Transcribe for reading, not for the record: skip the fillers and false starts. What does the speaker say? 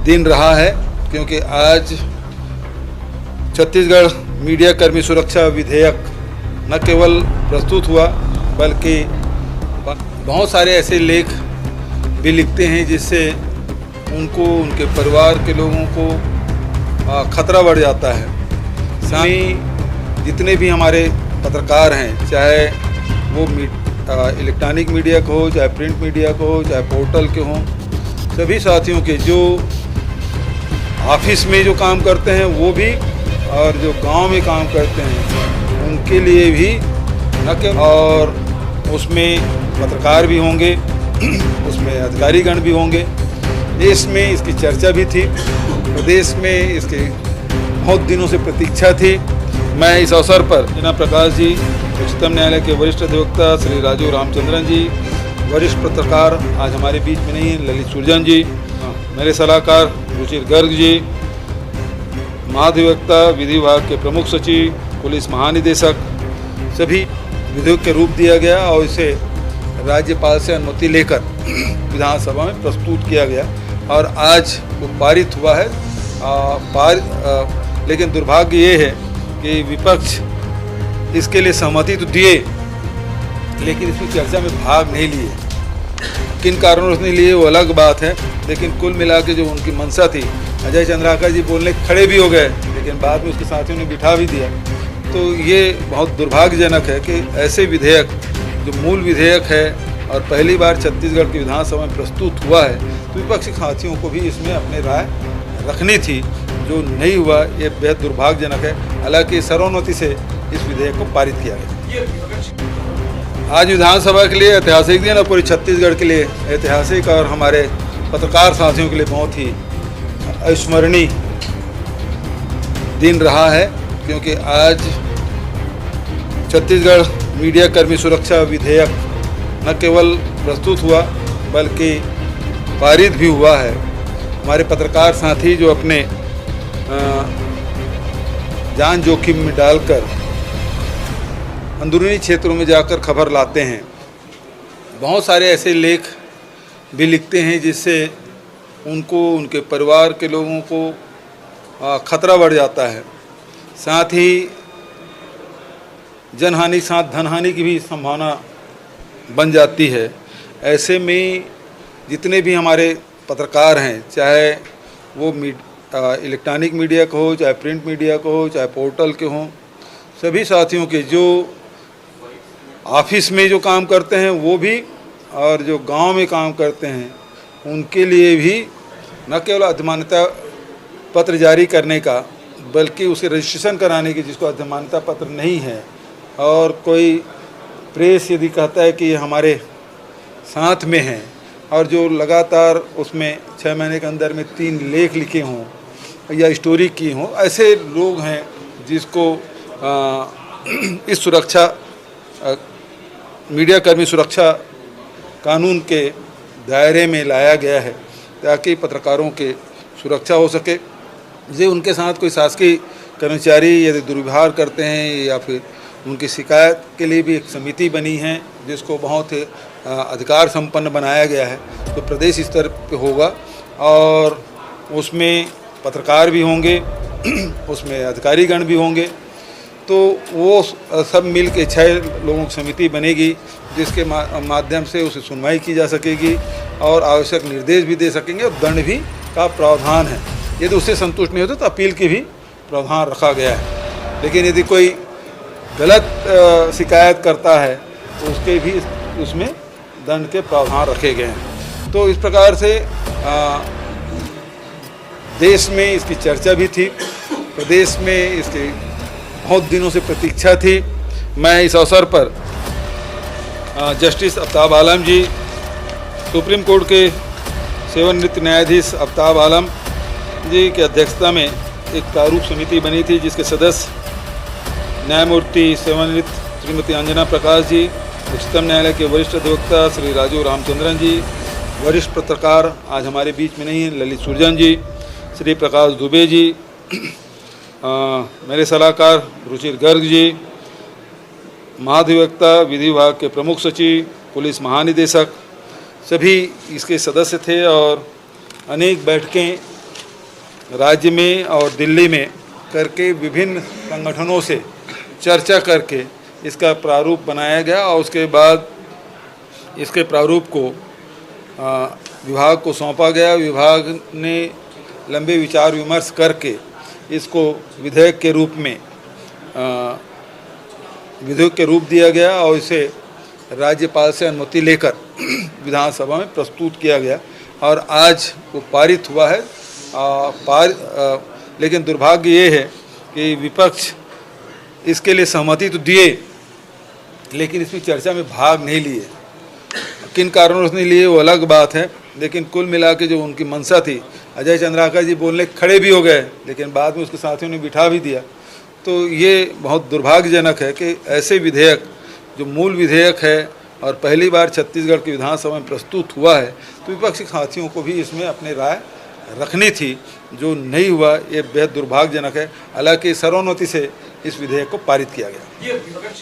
दिन रहा है, क्योंकि आज छत्तीसगढ़ मीडिया कर्मी सुरक्षा विधेयक न केवल प्रस्तुत हुआ बल्कि बहुत सारे ऐसे लेख भी लिखते हैं जिससे उनको, उनके परिवार के लोगों को खतरा बढ़ जाता है। साथ ही जितने भी हमारे पत्रकार हैं, चाहे वो इलेक्ट्रॉनिक मीडिया को हो, चाहे प्रिंट मीडिया को हो, चाहे पोर्टल के हों, सभी साथियों के जो ऑफिस में जो काम करते हैं वो भी, और जो गांव में काम करते हैं उनके लिए भी न केवल, और उसमें पत्रकार भी होंगे, उसमें अधिकारीगण भी होंगे। देश में इसकी चर्चा भी थी, प्रदेश में इसके बहुत दिनों से प्रतीक्षा थी। मैं इस अवसर पर जना प्रकाश जी, उच्चतम न्यायालय के वरिष्ठ अधिवक्ता श्री राजीव रामचंद्रन जी, वरिष्ठ पत्रकार आज हमारे बीच में नहीं हैं, ललित सुरजन जी, मेरे सलाहकार रुचिर गर्ग जी, महाधिवक्ता विधि विभाग के प्रमुख सचिव, पुलिस महानिदेशक, सभी विधेयक के रूप दिया गया और इसे राज्यपाल से अनुमति लेकर विधानसभा में प्रस्तुत किया गया और आज वो पारित हुआ है। लेकिन दुर्भाग्य ये है कि विपक्ष इसके लिए सहमति तो दिए, लेकिन इसमें चर्चा में भाग नहीं लिए। किन कारणों से नहीं लिए वो अलग बात है, लेकिन कुल मिला के जो उनकी मंशा थी, अजय चंद्राकर जी बोलने खड़े भी हो गए, लेकिन बाद में उसके साथियों ने बिठा भी दिया। तो ये बहुत दुर्भाग्यजनक है कि ऐसे विधेयक जो मूल विधेयक है और पहली बार छत्तीसगढ़ की विधानसभा में प्रस्तुत हुआ है, तो विपक्षी साथियों को भी इसमें अपनी राय रखनी थी, जो नहीं हुआ। ये बेहद दुर्भाग्यजनक है। हालांकि सर्वोन्नति से इस विधेयक को पारित किया गया। आज विधानसभा के लिए ऐतिहासिक दिन और पूरे छत्तीसगढ़ के लिए ऐतिहासिक, और हमारे पत्रकार साथियों के लिए बहुत ही अविस्मरणीय दिन रहा है, क्योंकि आज छत्तीसगढ़ मीडिया कर्मी सुरक्षा विधेयक न केवल प्रस्तुत हुआ बल्कि पारित भी हुआ है। हमारे पत्रकार साथी जो अपने जान जोखिम में डालकर अंदरूनी क्षेत्रों में जाकर खबर लाते हैं, बहुत सारे ऐसे लेख भी लिखते हैं जिससे उनको, उनके परिवार के लोगों को खतरा बढ़ जाता है। साथ ही जनहानि के साथ धनहानि की भी संभावना बन जाती है। ऐसे में जितने भी हमारे पत्रकार हैं, चाहे वो इलेक्ट्रॉनिक मीडिया को हो, चाहे प्रिंट मीडिया को हो, चाहे पोर्टल के हों, सभी साथियों के जो ऑफिस में जो काम करते हैं वो भी, और जो गांव में काम करते हैं उनके लिए भी न केवल अधिमान्यता पत्र जारी करने का, बल्कि उसे रजिस्ट्रेशन कराने की, जिसको अधिमान्यता पत्र नहीं है, और कोई प्रेस यदि कहता है कि ये हमारे साथ में है और जो लगातार उसमें 6 महीने के अंदर में 3 लेख लिखे हों या स्टोरी की हों, ऐसे लोग हैं जिसको इस सुरक्षा मीडिया कर्मी सुरक्षा कानून के दायरे में लाया गया है, ताकि पत्रकारों के सुरक्षा हो सके। जे उनके साथ कोई शासकीय कर्मचारी यदि दुर्व्यवहार करते हैं या फिर उनकी शिकायत के लिए भी एक समिति बनी है, जिसको बहुत अधिकार संपन्न बनाया गया है, तो प्रदेश स्तर पे होगा और उसमें पत्रकार भी होंगे, उसमें अधिकारीगण भी होंगे। तो वो सब मिल के 6 लोगों की समिति बनेगी, जिसके माध्यम से उसे सुनवाई की जा सकेगी और आवश्यक निर्देश भी दे सकेंगे, और दंड भी का प्रावधान है। यदि उससे संतुष्ट नहीं होते तो अपील की भी प्रावधान रखा गया है। लेकिन यदि कोई गलत शिकायत करता है तो उसके भी उसमें दंड के प्रावधान रखे गए हैं। तो इस प्रकार से देश में इसकी चर्चा भी थी, प्रदेश में इसकी बहुत दिनों से प्रतीक्षा थी। मैं इस अवसर पर जस्टिस आफ्ताब आलम जी, सुप्रीम कोर्ट के सेवानिवृत्त न्यायाधीश आफ्ताब आलम जी की अध्यक्षता में एक प्रारूप समिति बनी थी, जिसके सदस्य न्यायमूर्ति सेवानिवृत्त श्रीमती अंजना प्रकाश जी, उच्चतम न्यायालय के वरिष्ठ अधिवक्ता श्री राजीव रामचंद्रन जी, वरिष्ठ पत्रकार आज हमारे बीच में नहीं हैं, ललित सुरजन जी, श्री प्रकाश दुबे जी, मेरे सलाहकार रुचिर गर्ग जी, महाधिवक्ता विधि विभाग के प्रमुख सचिव, पुलिस महानिदेशक, सभी इसके सदस्य थे और अनेक बैठकें राज्य में और दिल्ली में करके विभिन्न संगठनों से चर्चा करके इसका प्रारूप बनाया गया और उसके बाद इसके प्रारूप को विभाग को सौंपा गया। विभाग ने लंबे विचार विमर्श करके इसको विधेयक के रूप दिया गया और इसे राज्यपाल से अनुमति लेकर विधानसभा में प्रस्तुत किया गया और आज वो पारित हुआ है। लेकिन दुर्भाग्य ये है कि विपक्ष इसके लिए सहमति तो दिए लेकिन इसमें चर्चा में भाग नहीं लिए। किन कारणों से नहीं लिए वो अलग बात है, लेकिन कुल मिला के जो उनकी मंशा थी, अजय चंद्राकर जी बोलने खड़े भी हो गए लेकिन बाद में उसके साथियों ने बिठा भी दिया। तो ये बहुत दुर्भाग्यजनक है कि ऐसे विधेयक जो मूल विधेयक है और पहली बार छत्तीसगढ़ की विधानसभा में प्रस्तुत हुआ है, तो विपक्षी साथियों को भी इसमें अपनी राय रखनी थी, जो नहीं हुआ। ये बेहद दुर्भाग्यजनक है। हालांकि सर्वोन्नति से इस विधेयक को पारित किया गया।